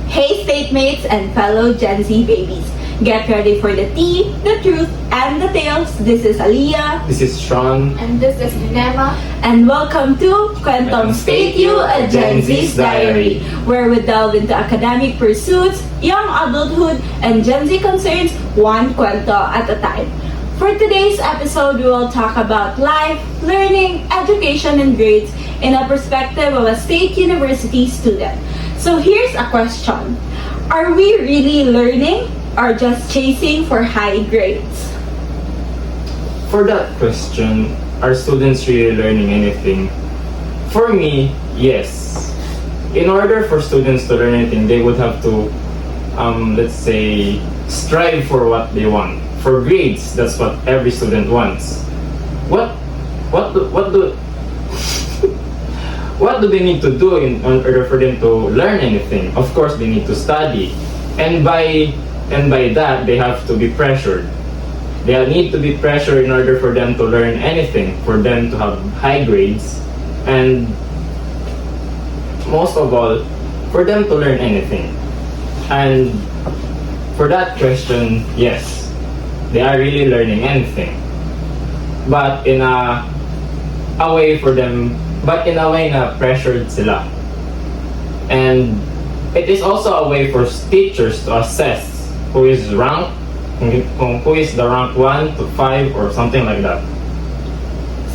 Hey Statemates and fellow Gen Z babies. Get ready for the tea, the truth, and the tales. This is Aliyah. This is Sean. And this is Nema. And welcome to Kwentong State U, a Gen Z's diary, where we delve into academic pursuits, young adulthood, and Gen Z concerns one kwento at a time. For today's episode, we will talk about life, learning, education, and grades in a perspective of a state university student. So here's a question. Are we really learning or just chasing for high grades? For that question, are students really learning anything? For me, yes. In order for students to learn anything, they would have to, let's say, strive for what they want. For grades, that's what every student wants. What do what do they need to do in order for them to learn anything? Of course, they need to study, and by that they have to be pressured. They need to be pressured in order for them to learn anything, for them to have high grades, and most of all, for them to learn anything. And for that question, yes, they are really learning anything, but in a way for them, but in a way na pressured sila. And it is also a way for teachers to assess who is ranked, who is the rank 1 to 5 or something like that.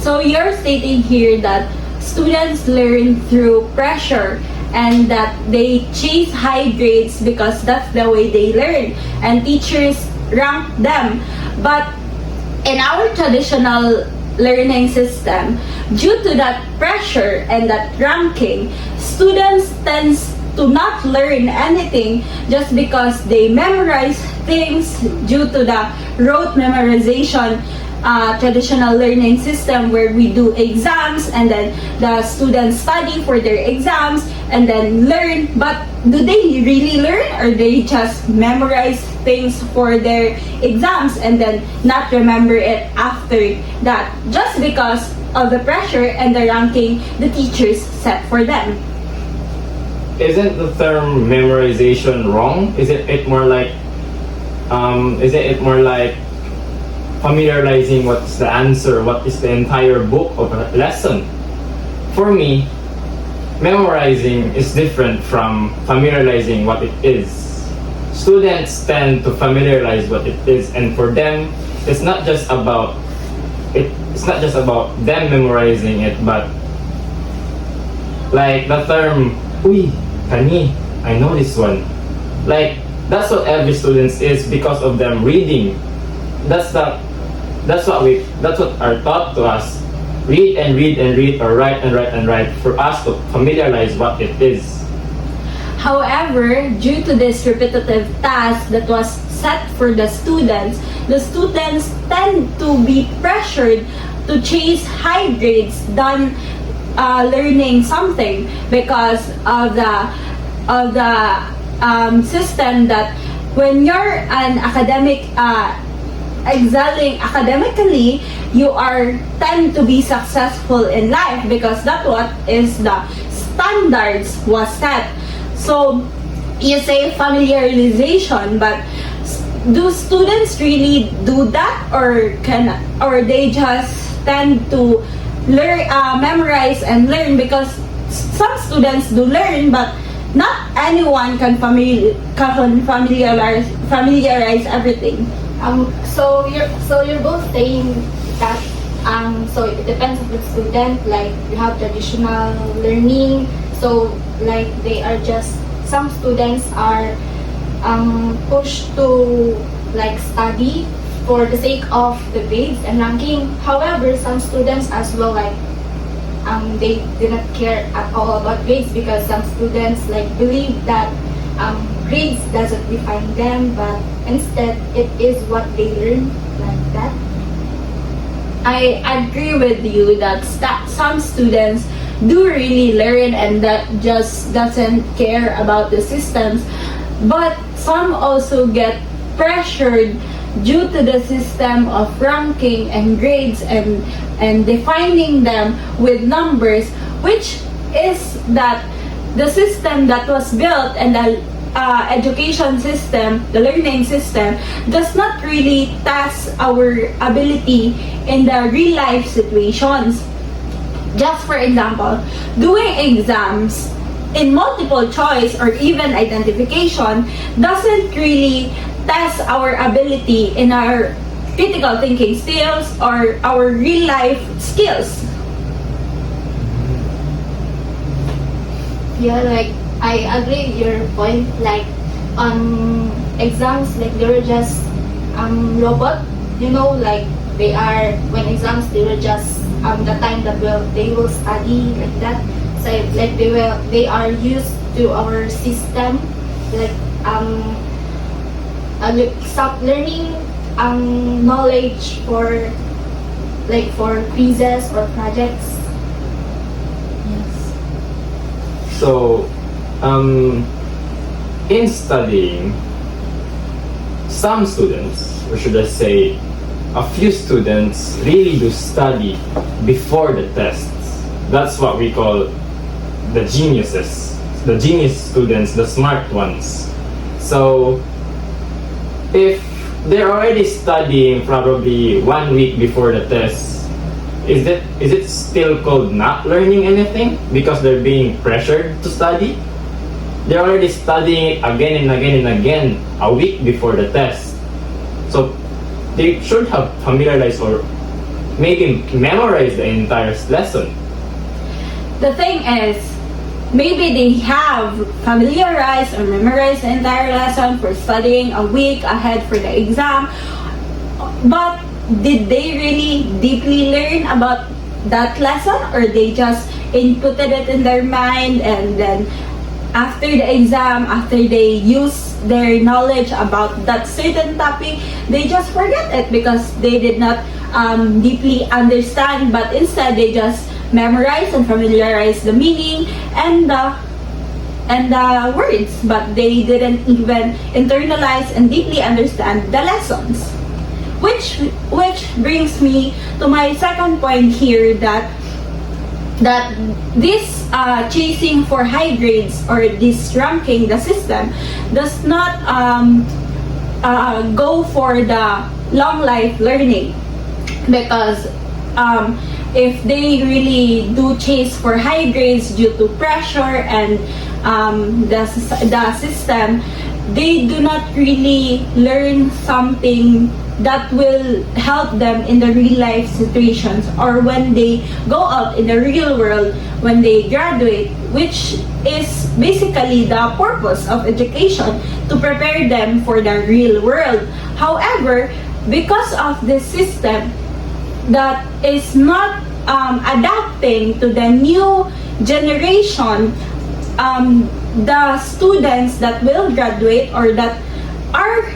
So you're stating here that students learn through pressure and that they chase high grades because that's the way they learn, and teachers rank them. But in our traditional learning system, due to that pressure and that ranking, students tends to not learn anything just because they memorize things due to the rote memorization traditional learning system, where we do exams and then the students study for their exams and then learn. But do they really learn, or they just memorize things for their exams and then not remember it after that, just because of the pressure and the ranking the teachers set for them? Isn't the term memorization wrong? Is it more like familiarizing what's the answer, what is the entire book of a lesson? For me, memorizing is different from familiarizing what it is. Students tend to familiarize what it is, and for them, it's not just about them memorizing it, but like the term, uy, kani, I know this one. Like, that's what every student is because of them reading. That's what are taught to us. Read and read and read, or write and write and write, for us to familiarize what it is. However, due to this repetitive task that was set for the students tend to be pressured to chase high grades than learning something, because of the system that when you're an academic excelling academically, you are tend to be successful in life because that's what is the standards was set. So you say familiarization, but do students really do that, or they just tend to learn, memorize and learn? Because some students do learn, but not anyone can familiarize everything. So you're both saying that so it depends on the student. Like, you have traditional learning, so like they are just, some students are pushed to like study for the sake of the grades and ranking. However, some students as well, like they do not care at all about grades, because some students like believe that grades doesn't define them, but instead it is what they learn, like that. I agree with you that some students do really learn and that just doesn't care about the systems, but some also get pressured due to the system of ranking and grades and defining them with numbers, which is that the system that was built and education system, the learning system, does not really test our ability in the real life situations. Just for example, doing exams in multiple choice or even identification doesn't really test our ability in our critical thinking skills or our real life skills. Yeah, like I agree with your point. Like on exams, like they were just robot. You know, like they are when exams they were just the time that they will study like that. So like they are used to our system. Like stop learning knowledge for quizzes or projects. Yes. So, in studying, some students, or should I say, a few students really do study before the tests. That's what we call the geniuses, the genius students, the smart ones. So, if they're already studying probably 1 week before the test, is it still called not learning anything because they're being pressured to study? They're already studying again and again and again a week before the test. So they should have familiarized or maybe memorized the entire lesson. The thing is, maybe they have familiarized or memorized the entire lesson for studying a week ahead for the exam, but did they really deeply learn about that lesson, or they just inputted it in their mind, and then after the exam, after they use their knowledge about that certain topic, they just forget it because they did not deeply understand, but instead they just memorize and familiarize the meaning and the words, but they didn't even internalize and deeply understand the lessons. Which brings me to my second point here, that this chasing for high grades or this ranking the system does not go for the long life learning, because if they really do chase for high grades due to pressure and the system, they do not really learn something that will help them in the real life situations, or when they go out in the real world, when they graduate, which is basically the purpose of education, to prepare them for the real world. However, because of this system that is not adapting to the new generation, the students that will graduate or that are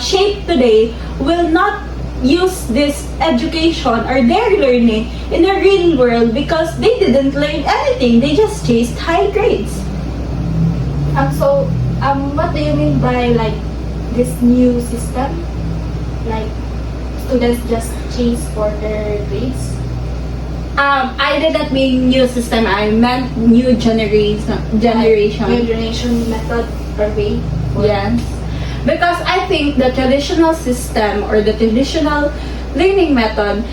shaped today will not use this education or their learning in the real world because they didn't learn anything. They just chased high grades. So, what do you mean by like this new system? Like students just chase for their grades? I didn't mean new system. I meant new generation. New generation method or way? Yes. Because I think the traditional system or the traditional learning method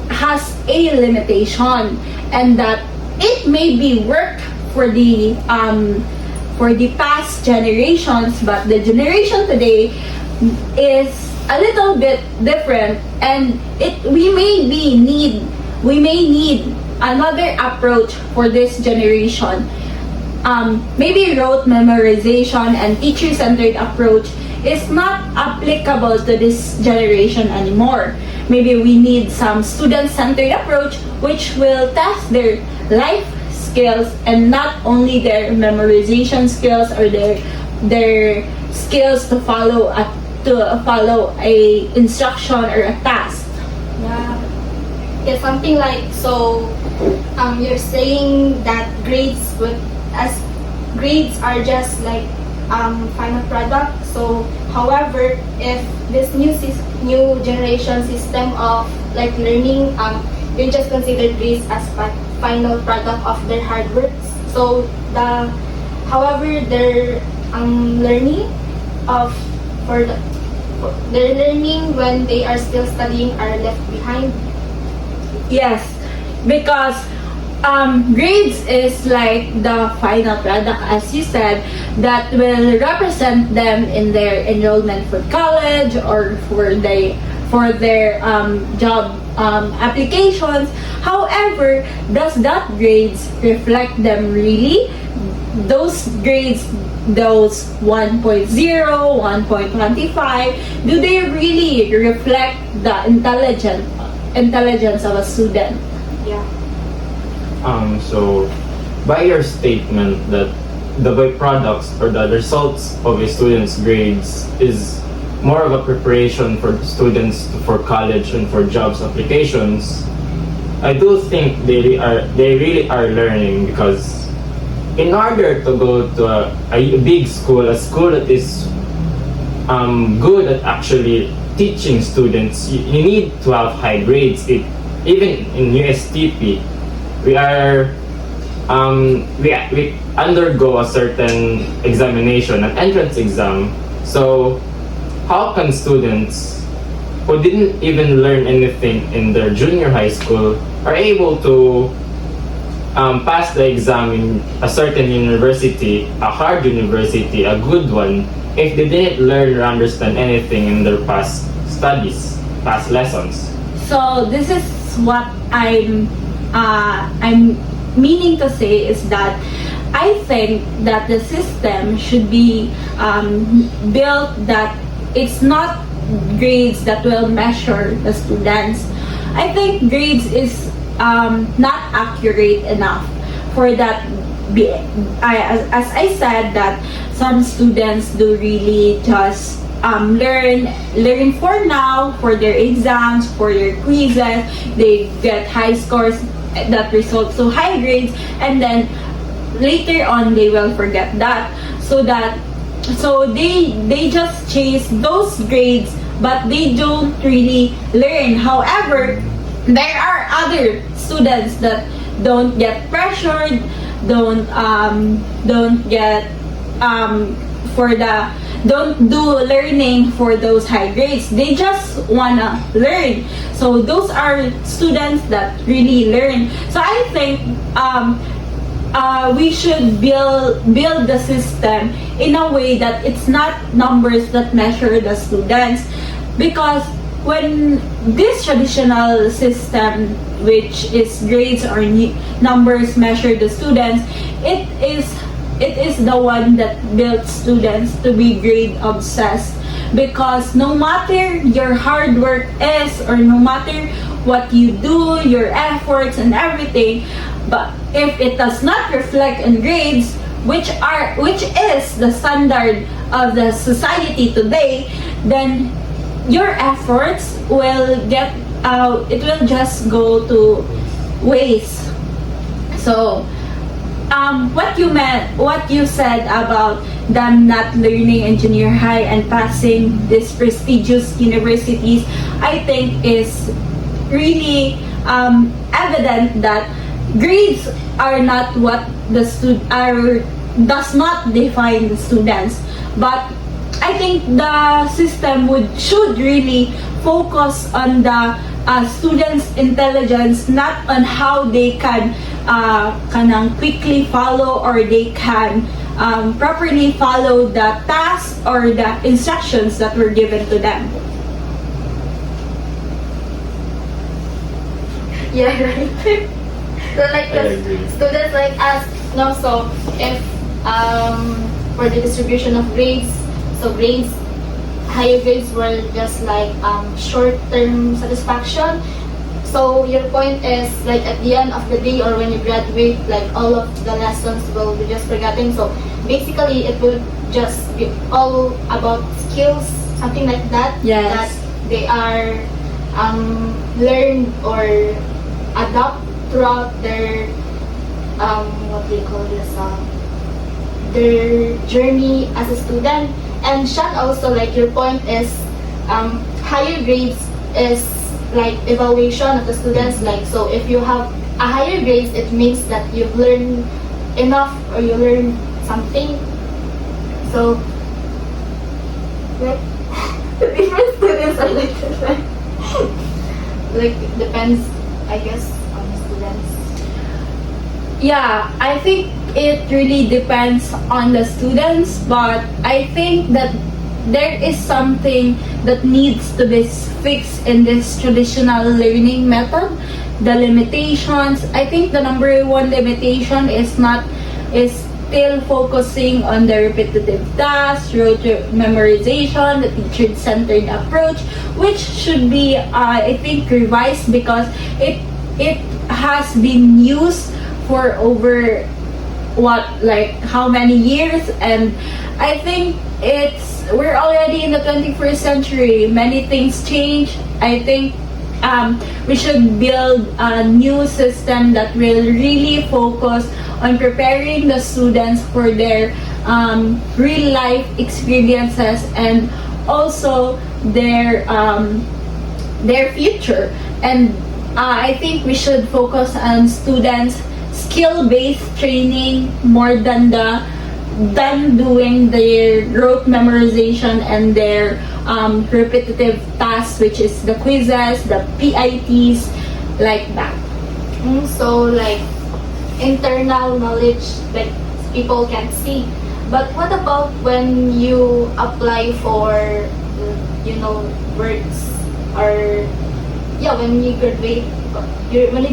has a limitation, and that it may be work for the past generations, but the generation today is a little bit different, and we may need another approach for this generation. Maybe rote memorization and teacher-centered approach is not applicable to this generation anymore. Maybe we need some student-centered approach which will test their life skills and not only their memorization skills or their skills to follow a instruction or a task. Yeah, something like, so you're saying that grades are just like final product. So however, if this new generation system of like learning, they just consider grades as final product of their hard work. So However, their learning of for the for their learning when they are still studying are left behind. Yes, because grades is like the final product, as you said, that will represent them in their enrollment for college or for their job applications. However, does that grades reflect them really? Those grades, those 1.0, 1.25, do they really reflect the intelligence of a student? Yeah. So, by your statement that the byproducts or the results of a student's grades is more of a preparation for students for college and for jobs applications, I do think they really are learning, because in order to go to a big school, a school that is good at actually teaching students, you need to have high grades. Even in USTP, we undergo a certain examination, an entrance exam. So how can students who didn't even learn anything in their junior high school are able to pass the exam in a certain university, a hard university, a good one, if they didn't learn or understand anything in their past studies, past lessons? So this is what I'm meaning to say, is that I think that the system should be built that it's not grades that will measure the students. I think grades is not accurate enough for that. As I said, that some students do really just learn for now, for their exams, for their quizzes. They get high scores that result to high grades, and then later on they will forget that. So they just chase those grades, but they don't really learn. However, there are other students that don't get pressured, don't do learning for those high grades. They just wanna learn. So those are students that really learn. So I think we should build the system in a way that it's not numbers that measure the students, because when this traditional system, which is grades or numbers measure the students, it is the one that builds students to be grade obsessed. Because no matter your hard work is, or no matter what you do, your efforts and everything, but if it does not reflect in grades, which is the standard of the society today, then your efforts will it will just go to waste. So what you said about them not learning in junior high and passing these prestigious universities, I think is really evident that grades are not what does not define the students. But I think the system should really focus on the students' intelligence, not on how they can quickly follow, or they can properly follow the tasks or the instructions that were given to them. Yeah, right. So like the students like us, no, so if for the distribution of grades, so grades, higher grades were just like short-term satisfaction. So your point is, like, at the end of the day or when you graduate, like, all of the lessons will be just forgotten. So basically it will just be all about skills, something like that. Yes. That they are learned or adopt throughout their what do you call this, their journey as a student. And Sean, also, like, your point is higher grades is like evaluation of the students. Like, so if you have a higher grades, it means that you've learned enough or you learned something. So, like, the different students are like different. Like, depends, I guess, on the students. Yeah, I think it really depends on the students, but I think that there is something that needs to be fixed in this traditional learning method. The limitations, I think the number one limitation is still focusing on the repetitive tasks, rote memorization, the teacher-centered approach, which should be, I think, revised because it has been used for over how many years, and I think we're already in the 21st century. Many things change. I think we should build a new system that will really focus on preparing the students for their real life experiences and also their future. And I think we should focus on students' skill-based training more than doing their rote memorization and their repetitive tasks, which is the quizzes, the PITs, like that. So, like, internal knowledge, like, people can't see. But what about when you apply for, works, or when you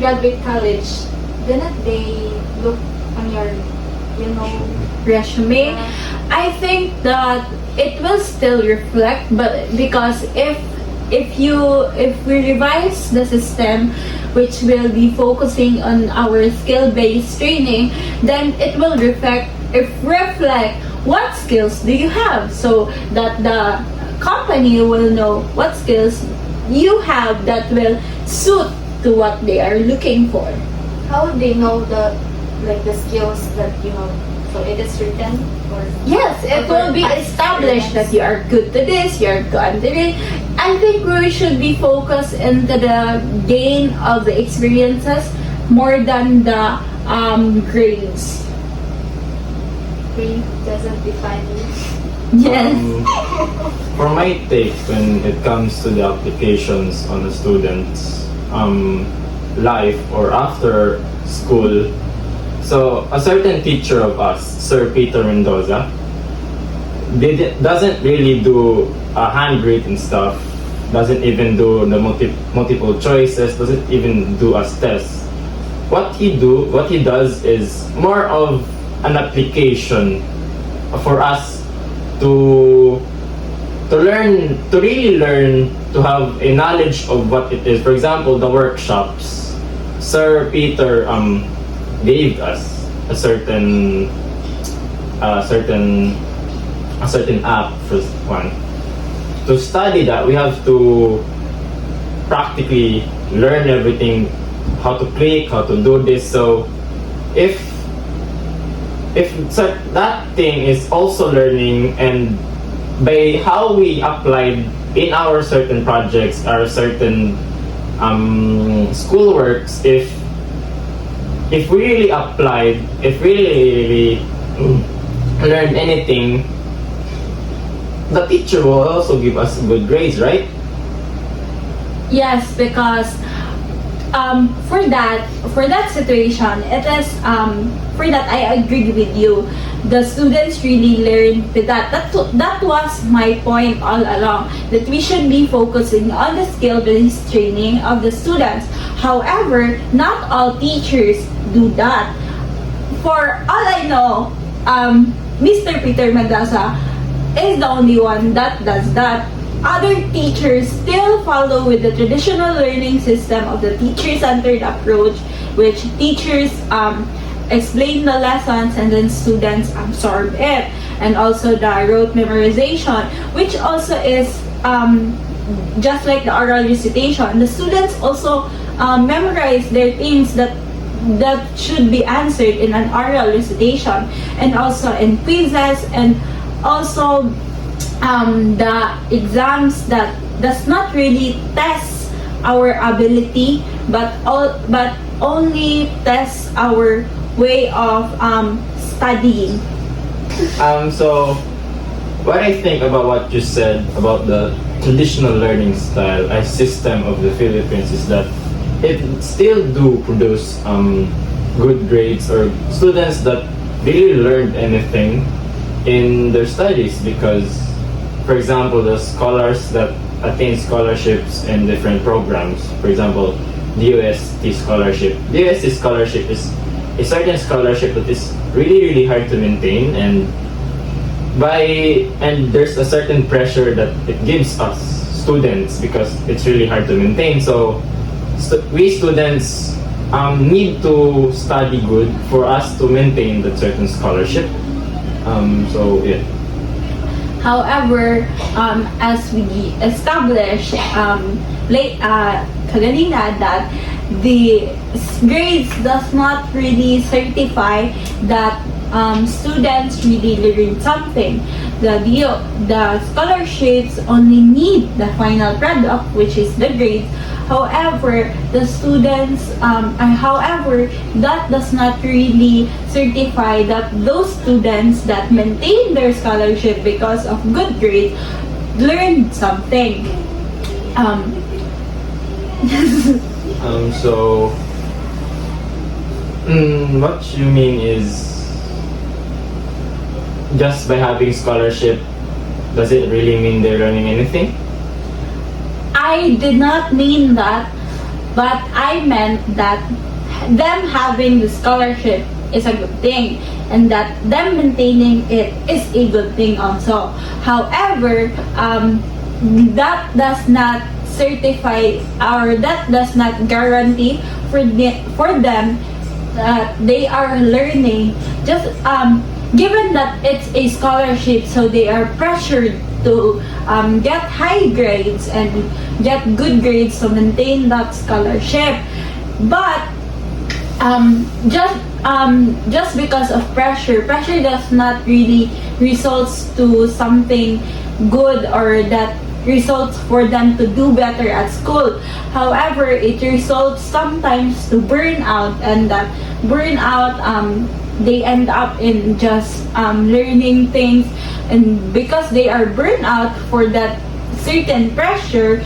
graduate college, didn't they look on your resume? I think that it will still reflect, but because if we revise the system, which will be focusing on our skill-based training, then it will reflect what skills do you have, so that the company will know what skills you have that will suit to what they are looking for. How would they know the skills that you have? So it is written, or yes, it will be established that you are good to this, you are good to this. I think we should be focused into the gain of the experiences more than the grades. Grade doesn't define you. Yes. For my take, when it comes to the applications on the students' life or after school, so a certain teacher of us, Sir Peter Mendoza, doesn't really do handwritten stuff, doesn't even do the multiple choices, doesn't even do us tests. What he does is more of an application for us to really learn, to have a knowledge of what it is. For example, the workshops. Sir Peter gave us a certain app for one. To study that, we have to practically learn everything, how to click, how to do this. So if that thing is also learning, and by how we applied in our certain projects, our certain schoolworks, if we really applied, if we really learned anything, the teacher will also give us good grades, right? Yes, because for that situation, it is for that I agree with you. The students really learn with that. That was my point all along, that we should be focusing on the skill-based training of the students. However, not all teachers do that. For all I know, Mr. Peter Mendoza is the only one that does that. Other teachers still follow with the traditional learning system of the teacher-centered approach, which teachers explain the lessons and then students absorb it. And also the rote memorization, which also is just like the oral recitation. The students also memorize their things that should be answered in an oral recitation, and also in quizzes, and also the exams that does not really test our ability, but only test our way of studying. So what I think about what you said about the traditional learning style as system of the Philippines is that it still do produce good grades or students that really learned anything in their studies, because for example the scholars that attain scholarships in different programs, for example DOST scholarship. DOST scholarship is a certain scholarship that is really hard to maintain, and there's a certain pressure that it gives us students because it's really hard to maintain. So we students need to study good for us to maintain that certain scholarship. So yeah. However, as we established kanina, that the grades does not really certify that students really learn something. The scholarships only need the final product, which is the grades. However, the students, however, that does not really certify that those students that maintain their scholarship because of good grades learned something. So what you mean is, just by having scholarship, does it really mean they're learning anything? I did not mean that, but I meant that them having the scholarship is a good thing, and that them maintaining it is a good thing also. However, that does not certify, or that does not guarantee for them that they are learning. Just given that it's a scholarship, so they are pressured to get high grades and get good grades to maintain that scholarship. But just because of pressure does not really results to something good, or that results for them to do better at school. However, it results sometimes to burnout, and that burnout they end up in just learning things, and because they are burned out for that certain pressure,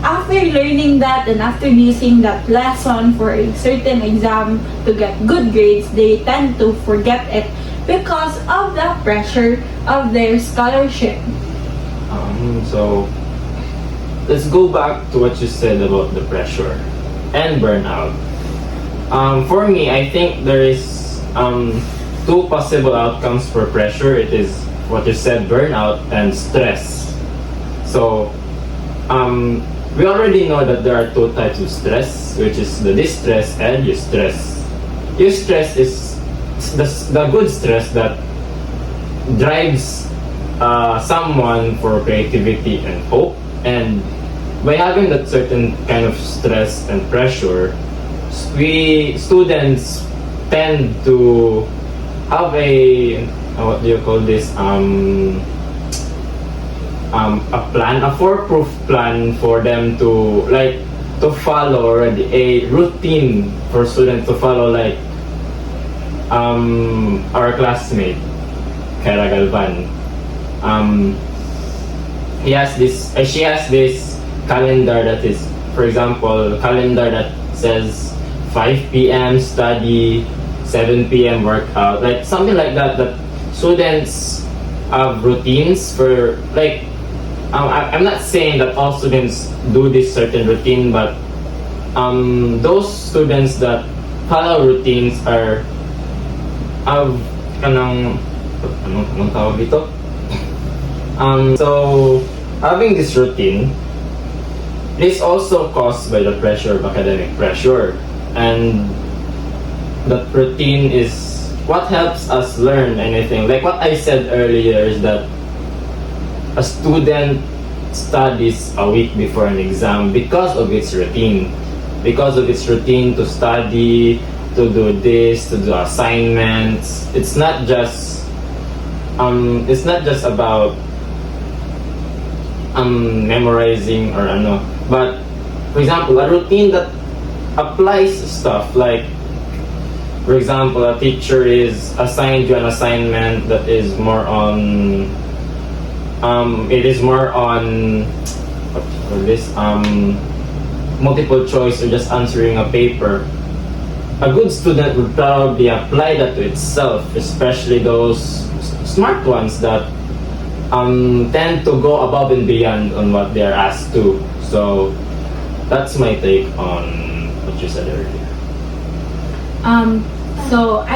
after learning that and after using that lesson for a certain exam to get good grades, they tend to forget it because of the pressure of their scholarship. So let's go back to what you said about the pressure and burnout. For me, I think there is two possible outcomes for pressure. It is what you said, burnout and stress. So we already know that there are two types of stress, which is the distress and eustress. Eustress is the good stress that drives someone for creativity and hope, and by having that certain kind of stress and pressure, we students tend to have a what do you call this, a plan, a foolproof plan for them to follow already, a routine for students to follow, like our classmate Kara Galvan. She has this calendar that is, for example, calendar that says 5 p.m. study, 7 p.m. workout, like something like that, that students have routines for, like, I'm not saying that all students do this certain routine, but those students that follow routines are have anong tawag dito? So having this routine is also caused by the pressure of academic pressure, and that routine is what helps us learn anything. Like what I said earlier is that a student studies a week before an exam because of its routine. Because of its routine to study, to do this, to do assignments. It's not just about memorizing or ano. But for example, a routine that applies stuff like For example, a teacher is assigned you an assignment that is more on it is more on what do you call this multiple choice or just answering a paper. A good student would probably apply that to itself, especially those smart ones that tend to go above and beyond on what they are asked to. So that's my take on what you said earlier. So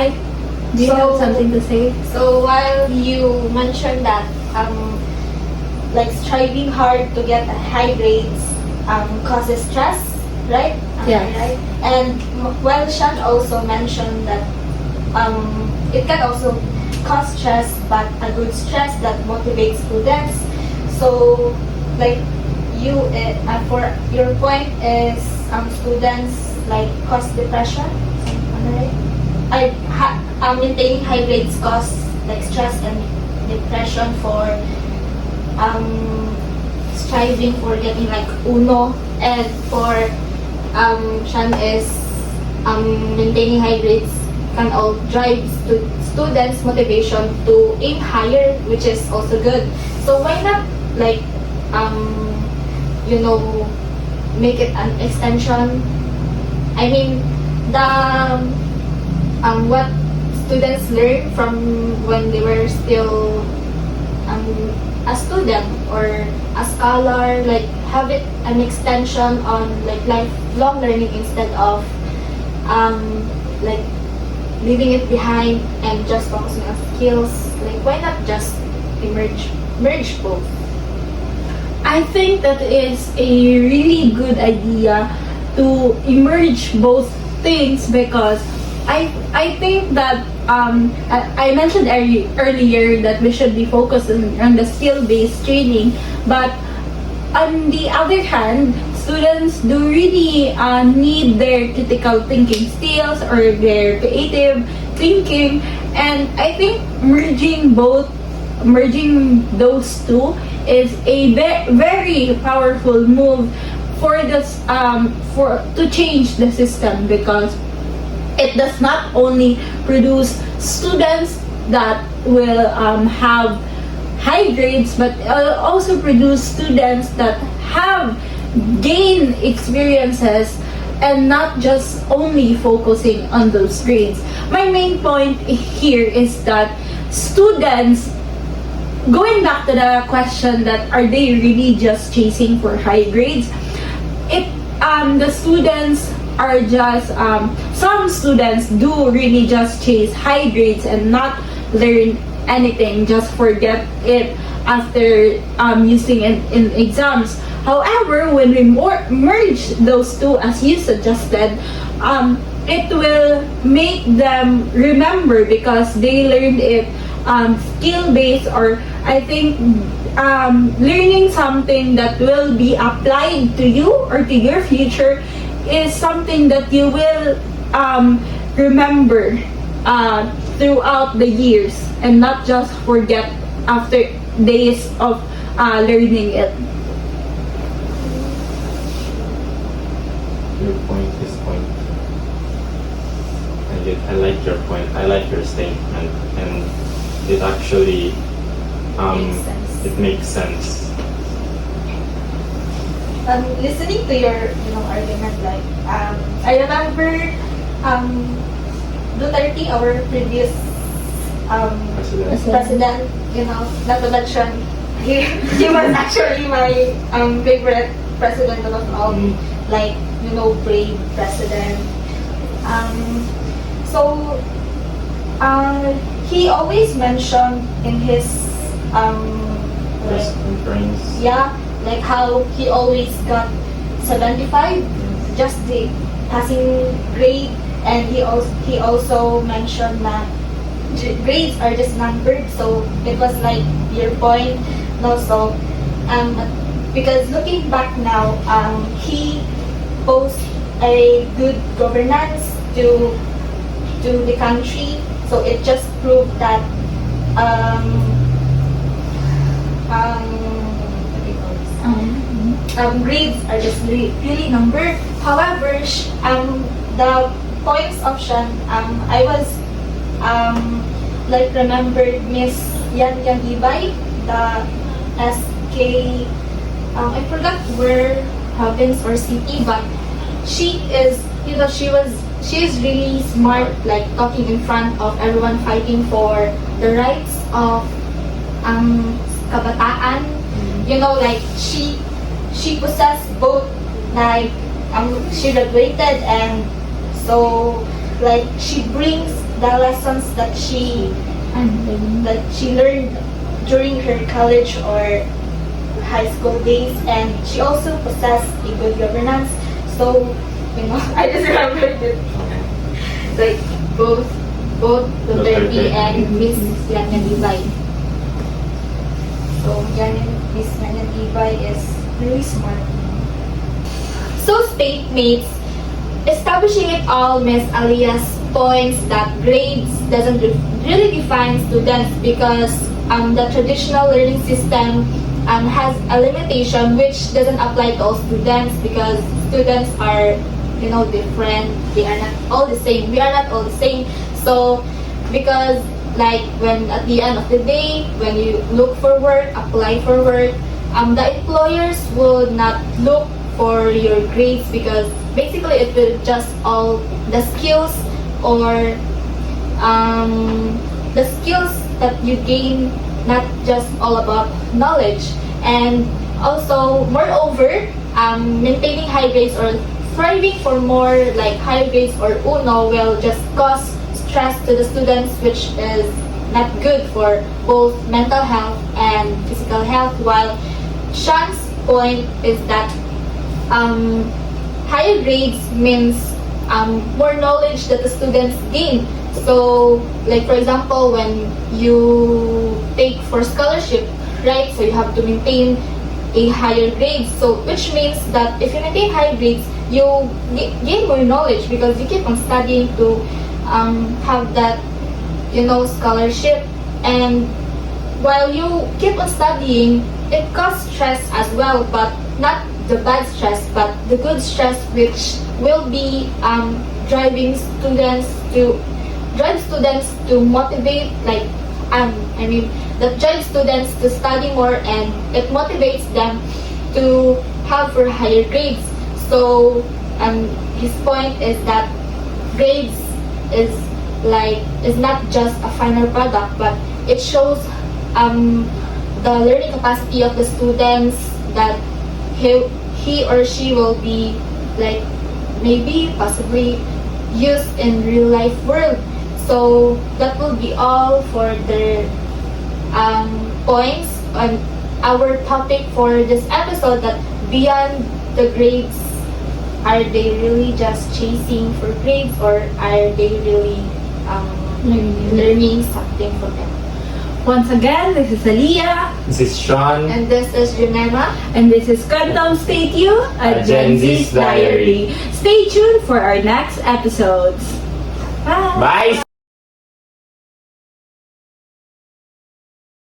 do you have something to say? So while you mentioned that like striving hard to get high grades causes stress, right? Yes. Right. And while Sean also mentioned that it can also cause stress, but a good stress that motivates students. So like you, for your point is students like cause depression. Am I right? Maintaining high grades cause like stress and depression for striving for getting like uno, and for Shan is maintaining high grades can all drive students motivation to aim higher, which is also good. So why not like make it an extension? I mean the what students learn from when they were still a student or a scholar, like have it an extension on like lifelong learning instead of like leaving it behind and just focusing on skills. Like why not just merge both? I think that is a really good idea to merge both things, because I think that I mentioned earlier that we should be focused on the skill-based training, but on the other hand, students do really need their critical thinking skills or their creative thinking, and I think merging those two is a very powerful move for this to change the system, because it does not only produce students that will have high grades, but also produce students that have gained experiences and not just only focusing on those grades. My main point here is that students, going back to the question that are they really just chasing for high grades, the students are just some students do really just chase high grades and not learn anything, just forget it after using it in exams. However, when we merge those two as you suggested, it will make them remember because they learned it skill-based, or I think learning something that will be applied to you or to your future is something that you will remember throughout the years and not just forget after days of learning it. Your point is point. I like your point. I like your statement, and it actually makes sense. Listening to your argument, like I remember Duterte, our previous president, not to mention he was actually my favorite president of all, like brave president. So he always mentioned in his Press conference. yeah, like how he always got 75, just the passing grade, and he also mentioned that grades are just numbered. So it was like your point, also, because looking back now, he posed a good governance to the country. So it just proved that grades are just really numbered. However, the points option, I was like remembered Miss 𝘦𝘥𝘶𝘤𝘕, the SK, I forgot where province or city, but she is, you know, she is really smart, like talking in front of everyone, fighting for the rights of kabataan. You know, like she possessed both, like she graduated, and so like she brings the lessons that she learned during her college or high school days, and she also possessed a good governance. So, you know, I just remembered it. Like both 𝘠𝘚𝑏 and Miss 𝘦𝘥𝘶𝘤𝘕. So, Miss 𝘦𝘥𝘶𝘤𝘕 is really smart. So, state-mates, establishing it all, Miss Alia's points that grades doesn't really define students, because the traditional learning system has a limitation which doesn't apply to all students, because students are, you know, different. They are not all the same. We are not all the same. So, because like when at the end of the day, when you look for work, apply for work, the employers would not look for your grades, because basically it will just all the skills or the skills that you gain, not just all about knowledge. And also, moreover, maintaining high grades or striving for more like high grades or uno will just cause stress to the students, which is not good for both mental health and physical health. While Sean's point is that higher grades means more knowledge that the students gain. So, like for example, when you take for scholarship, right? So you have to maintain a higher grade. So which means that if you maintain high grades, you gain more knowledge, because you keep on studying to have that, you know, scholarship. And while you keep on studying, it causes stress as well, but not the bad stress, but the good stress, which will be driving students to motivate, like that drives students to study more, and it motivates them to have for higher grades. So his point is that grades is not just a final product, but it shows the learning capacity of the students, that he or she will be like maybe possibly used in real life world. So that will be all for the points on our topic for this episode, that beyond the grades, are they really just chasing for grades, or are they really learning something from them? Once again, this is Aliyah. This is Sean. And this is Junema. And this is Kwentong State U, a Gen Z's Diary. Stay tuned for our next episodes. Bye! Bye!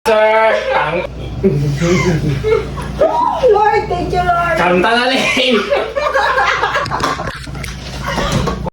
Sir! Lord, thank you, Lord! Kanta na rin!